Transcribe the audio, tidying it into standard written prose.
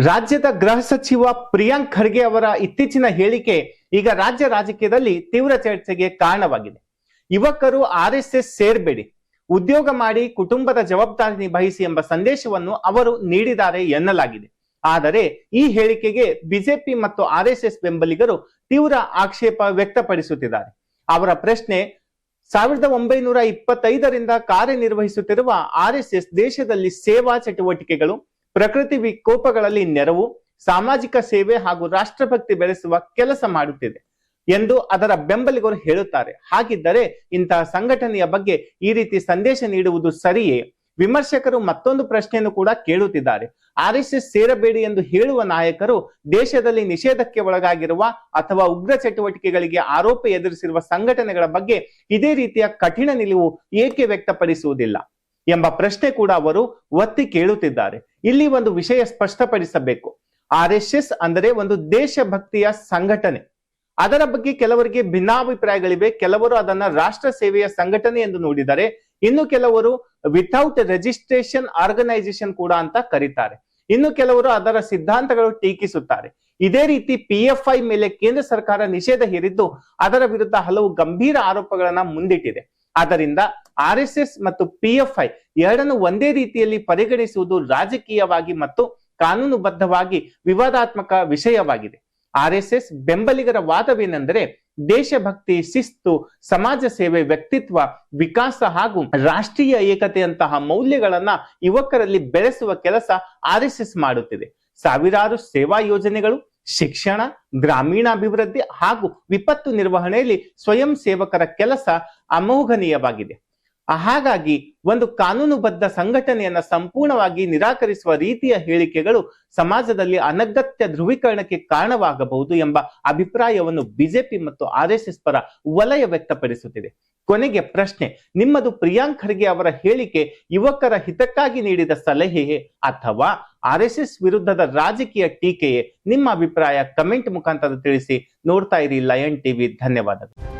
ರಾಜ್ಯದ ಗೃಹ ಸಚಿವ ಪ್ರಿಯಾಂಕ್ ಖರ್ಗೆ ಅವರ ಇತ್ತೀಚಿನ ಹೇಳಿಕೆ ಈಗ ರಾಜ್ಯ ರಾಜಕೀಯದಲ್ಲಿ ತೀವ್ರ ಚರ್ಚೆಗೆ ಕಾರಣವಾಗಿದೆ. ಯುವಕರು ಆರ್ಎಸ್ಎಸ್ ಸೇರ್ಬೇಡಿ, ಉದ್ಯೋಗ ಮಾಡಿ ಕುಟುಂಬದ ಜವಾಬ್ದಾರಿ ನಿಭಾಯಿಸಿ ಎಂಬ ಸಂದೇಶವನ್ನು ಅವರು ನೀಡಿದ್ದಾರೆ ಎನ್ನಲಾಗಿದೆ. ಆದರೆ ಈ ಹೇಳಿಕೆಗೆ ಬಿಜೆಪಿ ಮತ್ತು ಆರ್ಎಸ್ಎಸ್ ಬೆಂಬಲಿಗರು ತೀವ್ರ ಆಕ್ಷೇಪ ವ್ಯಕ್ತಪಡಿಸುತ್ತಿದ್ದಾರೆ. ಅವರ ಪ್ರಶ್ನೆ, 1925ರಿಂದ ಕಾರ್ಯನಿರ್ವಹಿಸುತ್ತಿರುವ ಆರ್ಎಸ್ಎಸ್ ದೇಶದಲ್ಲಿ ಸೇವಾ ಚಟುವಟಿಕೆಗಳು, ಪ್ರಕೃತಿ ವಿಕೋಪಗಳಲ್ಲಿ ನೆರವು, ಸಾಮಾಜಿಕ ಸೇವೆ ಹಾಗೂ ರಾಷ್ಟ್ರಭಕ್ತಿ ಬೆಳೆಸುವ ಕೆಲಸ ಮಾಡುತ್ತಿದೆ ಎಂದು ಅದರ ಬೆಂಬಲಿಗರು ಹೇಳುತ್ತಾರೆ. ಹಾಗಿದ್ದರೆ ಇಂತಹ ಸಂಘಟನೆಯ ಬಗ್ಗೆ ಈ ರೀತಿ ಸಂದೇಶ ನೀಡುವುದು ಸರಿಯೇ? ವಿಮರ್ಶಕರು ಮತ್ತೊಂದು ಪ್ರಶ್ನೆಯನ್ನು ಕೂಡ ಕೇಳುತ್ತಿದ್ದಾರೆ. ಆರ್ಎಸ್ಎಸ್ ಸೇರಬೇಡಿ ಎಂದು ಹೇಳುವ ನಾಯಕರು ದೇಶದಲ್ಲಿ ನಿಷೇಧಕ್ಕೆ ಒಳಗಾಗಿರುವ ಅಥವಾ ಉಗ್ರ ಚಟುವಟಿಕೆಗಳಿಗೆ ಆರೋಪ ಎದುರಿಸಿರುವ ಸಂಘಟನೆಗಳ ಬಗ್ಗೆ ಇದೇ ರೀತಿಯ ಕಠಿಣ ನಿಲುವು ಏಕೆ ವ್ಯಕ್ತಪಡಿಸುವುದಿಲ್ಲ ಎಂಬ ಪ್ರಶ್ನೆ ಕೂಡ ಅವರು ಒತ್ತಿ ಕೇಳುತ್ತಿದ್ದಾರೆ. ಇಲ್ಲಿ ಒಂದು ವಿಷಯ ಸ್ಪಷ್ಟಪಡಿಸಬೇಕು. ಆರ್ಎಸ್ಎಸ್ ಅಂದರೆ ಒಂದು ದೇಶಭಕ್ತಿಯ ಸಂಘಟನೆ. ಅದರ ಬಗ್ಗೆ ಕೆಲವರಿಗೆ ಭಿನ್ನಾಭಿಪ್ರಾಯಗಳಿವೆ. ಕೆಲವರು ಅದನ್ನ ರಾಷ್ಟ್ರ ಸೇವೆಯ ಸಂಘಟನೆ ಎಂದು ನೋಡಿದರೆ, ಇನ್ನು ಕೆಲವರು ವಿಥೌಟ್ ರಿಜಿಸ್ಟ್ರೇಷನ್ ಆರ್ಗನೈಸೇಷನ್ ಕೂಡ ಅಂತ ಕರೀತಾರೆ. ಇನ್ನು ಕೆಲವರು ಅದರ ಸಿದ್ಧಾಂತಗಳು ಟೀಕಿಸುತ್ತಾರೆ. ಇದೇ ರೀತಿ PFI ಮೇಲೆ ಕೇಂದ್ರ ಸರ್ಕಾರ ನಿಷೇಧ ಹೇರಿದ್ದು ಅದರ ವಿರುದ್ಧ ಹಲವು ಗಂಭೀರ ಆರೋಪಗಳನ್ನ ಮುಂದಿಟ್ಟಿದೆ. ಆದ್ದರಿಂದ ಆರ್ಎಸ್ಎಸ್ ಮತ್ತು PFI ಎರಡನ್ನು ಒಂದೇ ರೀತಿಯಲ್ಲಿ ಪರಿಗಣಿಸುವುದು ರಾಜಕೀಯವಾಗಿ ಮತ್ತು ಕಾನೂನುಬದ್ಧವಾಗಿ ವಿವಾದಾತ್ಮಕ ವಿಷಯವಾಗಿದೆ. ಆರ್ಎಸ್ಎಸ್ ಬೆಂಬಲಿಗರ ವಾದವೇನೆಂದರೆ, ದೇಶಭಕ್ತಿ, ಶಿಸ್ತು, ಸಮಾಜ ಸೇವೆ, ವ್ಯಕ್ತಿತ್ವ ವಿಕಾಸ ಹಾಗೂ ರಾಷ್ಟ್ರೀಯ ಏಕತೆಯಂತಹ ಮೌಲ್ಯಗಳನ್ನ ಯುವಕರಲ್ಲಿ ಬೆಳೆಸುವ ಕೆಲಸ ಆರ್ಎಸ್ಎಸ್ ಮಾಡುತ್ತಿದೆ. ಸಾವಿರಾರು ಸೇವಾ ಯೋಜನೆಗಳು, ಶಿಕ್ಷಣ, ಗ್ರಾಮೀಣಾಭಿವೃದ್ಧಿ ಹಾಗೂ ವಿಪತ್ತು ನಿರ್ವಹಣೆಯಲ್ಲಿ ಸ್ವಯಂ ಸೇವಕರ ಕೆಲಸ ಅಮೋಘನೀಯವಾಗಿದೆ. ಹಾಗಾಗಿ ಒಂದು ಕಾನೂನುಬದ್ಧ ಸಂಘಟನೆಯನ್ನ ಸಂಪೂರ್ಣವಾಗಿ ನಿರಾಕರಿಸುವ ರೀತಿಯ ಹೇಳಿಕೆಗಳು ಸಮಾಜದಲ್ಲಿ ಅನಗತ್ಯ ಧ್ರುವೀಕರಣಕ್ಕೆ ಕಾರಣವಾಗಬಹುದು ಎಂಬ ಅಭಿಪ್ರಾಯವನ್ನು ಬಿಜೆಪಿ ಮತ್ತು ಆರ್ಎಸ್ಎಸ್ ಪರ ವಲಯ ವ್ಯಕ್ತಪಡಿಸುತ್ತಿದೆ. ಕೊನೆಗೆ ಪ್ರಶ್ನೆ, ನಿಮ್ಮದು ಪ್ರಿಯಾಂಕ್ ಖರ್ಗೆ ಅವರ ಹೇಳಿಕೆ ಯುವಕರ ಹಿತಕ್ಕಾಗಿ ನೀಡಿದ ಸಲಹೆಯೇ ಅಥವಾ ಆರ್ಎಸ್ಎಸ್ ವಿರುದ್ಧದ ರಾಜಕೀಯ ಟೀಕೆಯೇ? ನಿಮ್ಮ ಅಭಿಪ್ರಾಯ ಕಮೆಂಟ್ ಮುಖಾಂತರ ತಿಳಿಸಿ. ನೋಡ್ತಾ ಇರಿ ಲಯನ್ ಟಿವಿ. ಧನ್ಯವಾದಗಳು.